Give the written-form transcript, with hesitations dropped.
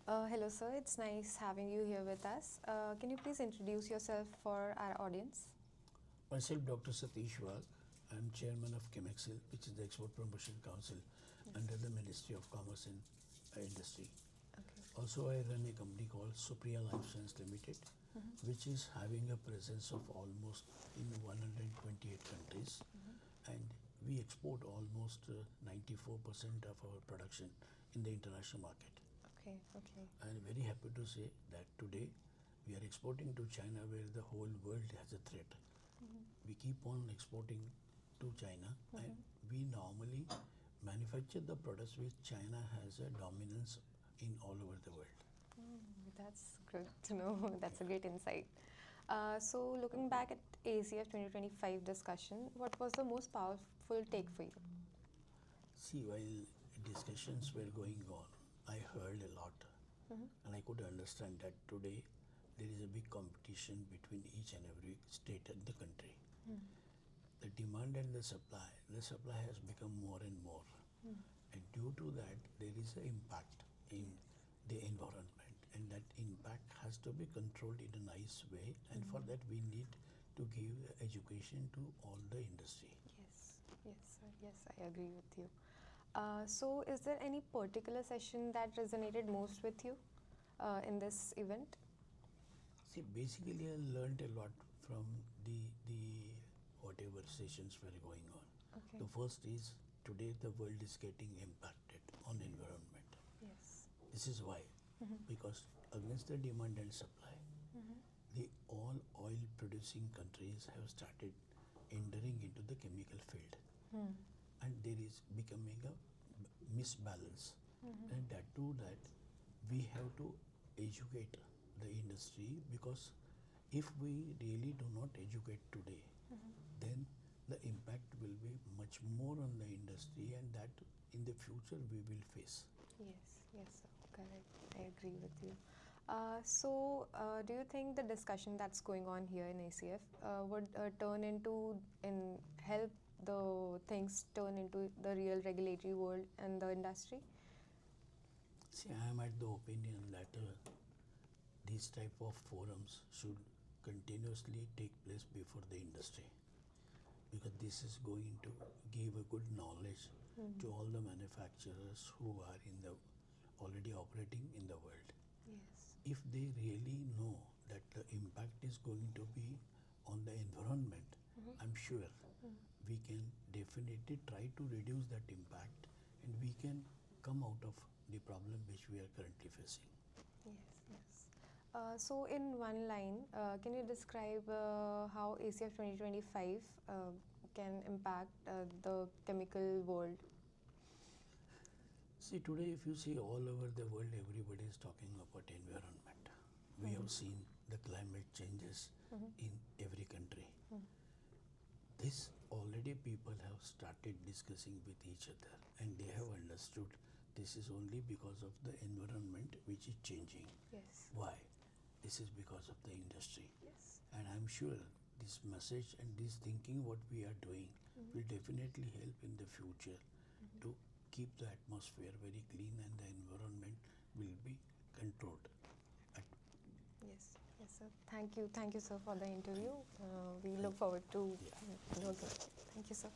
Hello, sir. It's nice having you here with us. Can you please introduce yourself for our audience? Myself, Dr. Satish Wagh. I am chairman of Chemexil, which is the Export Promotion Council under the Ministry of Commerce and Industry. Okay. Also, I run a company called Supriya Life Science Limited, which is having a presence of almost in 128 countries, and we export almost 94% of our production in the international market. Okay. Okay. I am very happy to say that today we are exporting to China, where the whole world has a threat. We keep on exporting to China, and we normally manufacture the products which China has a dominance in all over the world. That's good to know. That's a great insight. So, looking back at ACF 2025 discussion, what was the most powerful take for you? See, while discussions were going on, I heard a lot, and I could understand that today there is a big competition between each and every state and the country. The demand and the supply has become more and more. And due to that, there is an impact in the environment, and that impact has to be controlled in a nice way. And for that, we need to give education to all the industry. Yes, sir. Yes, I agree with you. So, is there any particular session that resonated most with you in this event? See, basically, I learned a lot from the whatever sessions were going on. Okay. The first is today the world is getting impacted on environment. Yes. This is why, because against the demand and supply, the all oil producing countries have started entering into the chemical field, and there is becoming a misbalance, and that too that we have to educate the industry, because if we really do not educate today, then the impact will be much more on the industry, and that in the future we will face. Yes, sir. Correct. I agree with you. Do you think the discussion that's going on here in ACF would turn into in help the things turn into the real regulatory world and the industry? See, I am at the opinion that these type of forums should continuously take place before the industry, because this is going to give a good knowledge to all the manufacturers who are in the already operating in the world. Yes. If they really know that the impact is going to be on the environment, I'm sure we can definitely try to reduce that impact, and we can come out of the problem which we are currently facing. Yes. So, in one line, can you describe how ACF 2025 can impact the chemical world? See, today if you see all over the world, everybody is talking about environment. We have seen the climate changes in every country. This already people have started discussing with each other, and they have understood this is only because of the environment which is changing. Yes. Why? This is because of the industry. Yes. And I'm sure this message and this thinking what we are doing will definitely help in the future to keep the atmosphere very clean, and the environment will be controlled. At Yes, sir. Thank you, sir, for the interview. We look forward to Yeah. working with you. Thank you, sir.